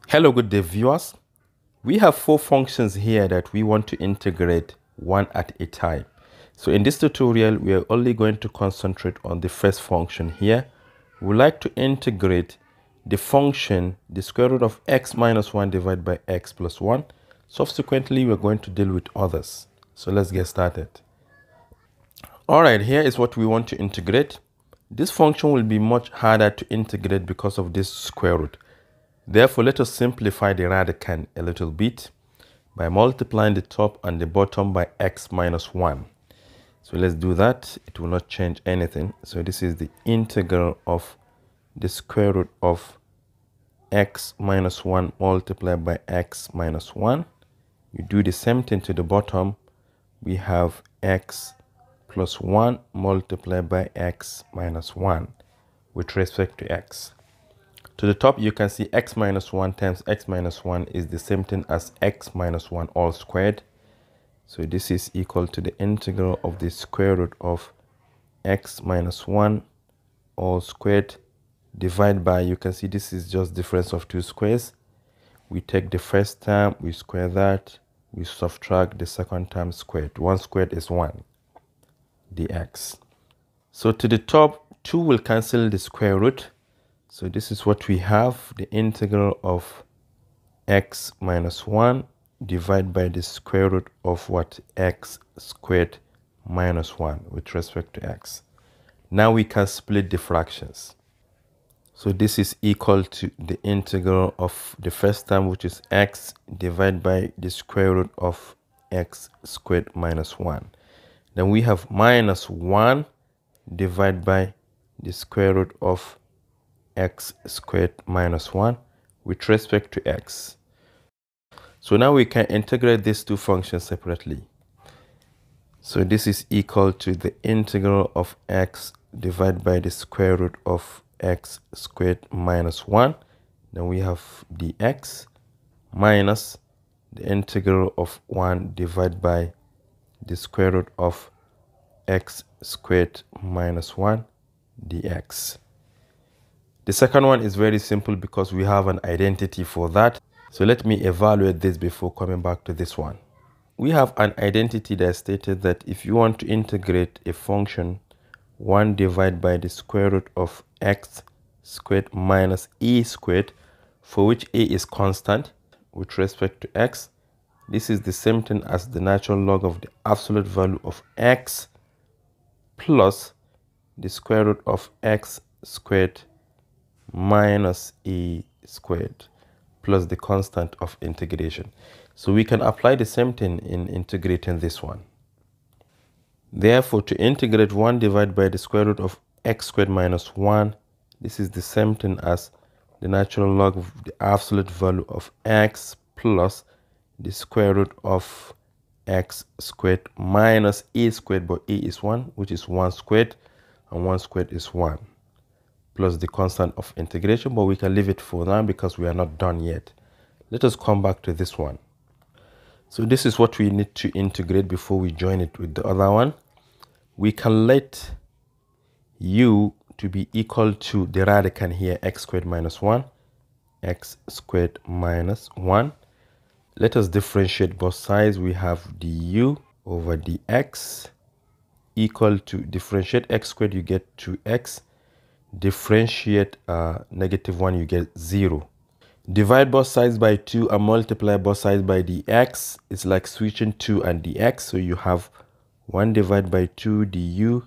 Hello, good day viewers. We have four functions here that we want to integrate one at a time. So in this tutorial, we are only going to concentrate on the first function here. We would like to integrate the function, the square root of x minus 1 divided by x plus 1. Subsequently, we're going to deal with others. So let's get started. All right, here is what we want to integrate. This function will be much harder to integrate because of this square root. Therefore, let us simplify the radicand a little bit by multiplying the top and the bottom by x minus 1. So let's do that. It will not change anything. So this is the integral of the square root of x minus 1 multiplied by x minus 1. You do the same thing to the bottom. We have x plus 1 multiplied by x minus 1 with respect to x. To the top, you can see x minus 1 times x minus 1 is the same thing as x minus 1 all squared. So this is equal to the integral of the square root of x minus 1 all squared divided by, you can see this is just difference of two squares. We take the first term, we square that, we subtract the second term squared. 1 squared is 1 dx. So to the top, 2 will cancel the square root. So this is what we have, the integral of x minus 1 divided by the square root of what? X squared minus 1 with respect to x. Now we can split the fractions. So this is equal to the integral of the first term, which is x divided by the square root of x squared minus 1. Then we have minus 1 divided by the square root of x squared minus 1 with respect to x. So now we can integrate these two functions separately. So this is equal to the integral of x divided by the square root of x squared minus 1. Then we have dx minus the integral of 1 divided by the square root of x squared minus 1 dx. The second one is very simple because we have an identity for that. So let me evaluate this before coming back to this one. We have an identity that stated that if you want to integrate a function 1 divided by the square root of x squared minus e squared, for which a is constant with respect to x, this is the same thing as the natural log of the absolute value of x plus the square root of x squared minus e squared plus the constant of integration. So we can apply the same thing in integrating this one. Therefore, to integrate 1 divided by the square root of x squared minus 1, this is the same thing as the natural log of the absolute value of x plus the square root of x squared minus e squared, but e is 1, which is 1 squared, and 1 squared is 1. Plus the constant of integration, but we can leave it for now because we are not done yet. Let us come back to this one. So this is what we need to integrate before we join it with the other one. We can let u to be equal to the radicand here, x squared minus 1, x squared minus 1. Let us differentiate both sides. We have du over dx equal to, differentiate x squared, you get 2x. Differentiate negative 1, you get 0. Divide both sides by 2 and multiply both sides by dx. It's like switching 2 and dx. So you have 1 divided by 2 du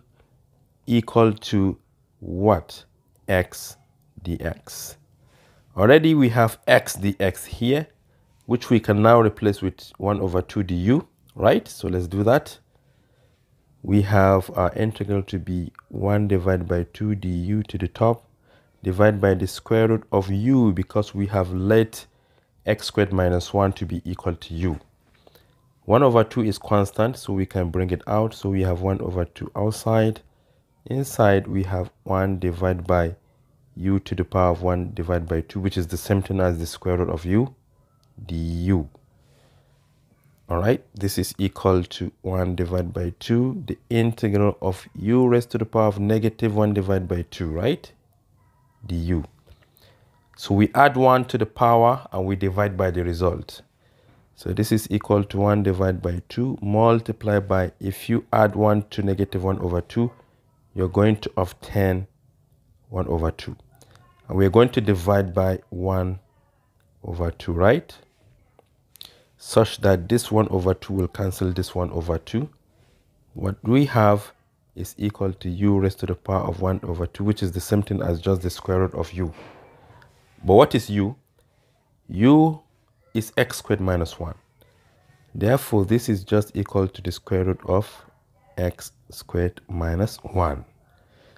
equal to what? X dx. Already we have x dx here, which we can now replace with 1 over 2 du, right? So let's do that. We have our integral to be 1 divided by 2 du to the top, divided by the square root of u, because we have let x squared minus 1 to be equal to u. 1 over 2 is constant, so we can bring it out. So we have 1 over 2 outside. Inside, we have 1 divided by u to the power of 1 divided by 2, which is the same thing as the square root of u, du. All right, this is equal to 1 divided by 2, the integral of u raised to the power of negative 1 divided by 2, right? Du. So we add 1 to the power and we divide by the result. So this is equal to 1 divided by 2 multiplied by, if you add 1 to negative 1 over 2, you're going to obtain 1 over 2. And we're going to divide by 1 over 2, right? Such that this 1 over 2 will cancel this 1 over 2. What we have is equal to u raised to the power of 1 over 2, which is the same thing as just the square root of u. But what is u? U is x squared minus 1. Therefore, this is just equal to the square root of x squared minus 1.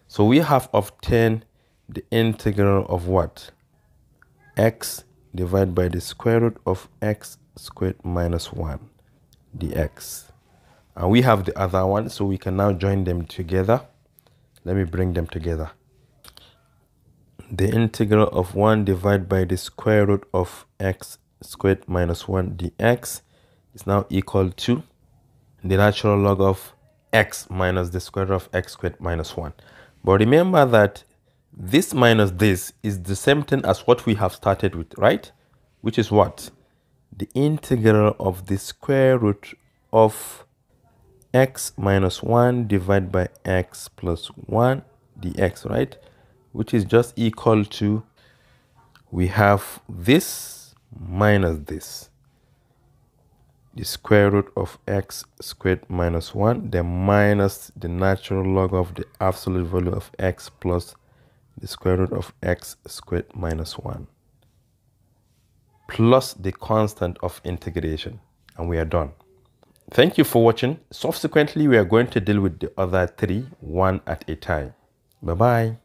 So we have obtained the integral of what? X divided by the square root of x squared minus 1 dx. And we have the other one, so we can now join them together. Let me bring them together. The integral of 1 divided by the square root of x squared minus 1 dx is now equal to the natural log of x minus the square root of x squared minus 1. But remember that this minus this is the same thing as what we have started with, right? Which is what? The integral of the square root of x minus 1 divided by x plus 1 dx, right? Which is just equal to, we have this minus this, the square root of x squared minus 1, then minus the natural log of the absolute value of x plus the square root of x squared minus 1, plus the constant of integration, and we are done. Thank you for watching. Subsequently, we are going to deal with the other three, one at a time. Bye-bye.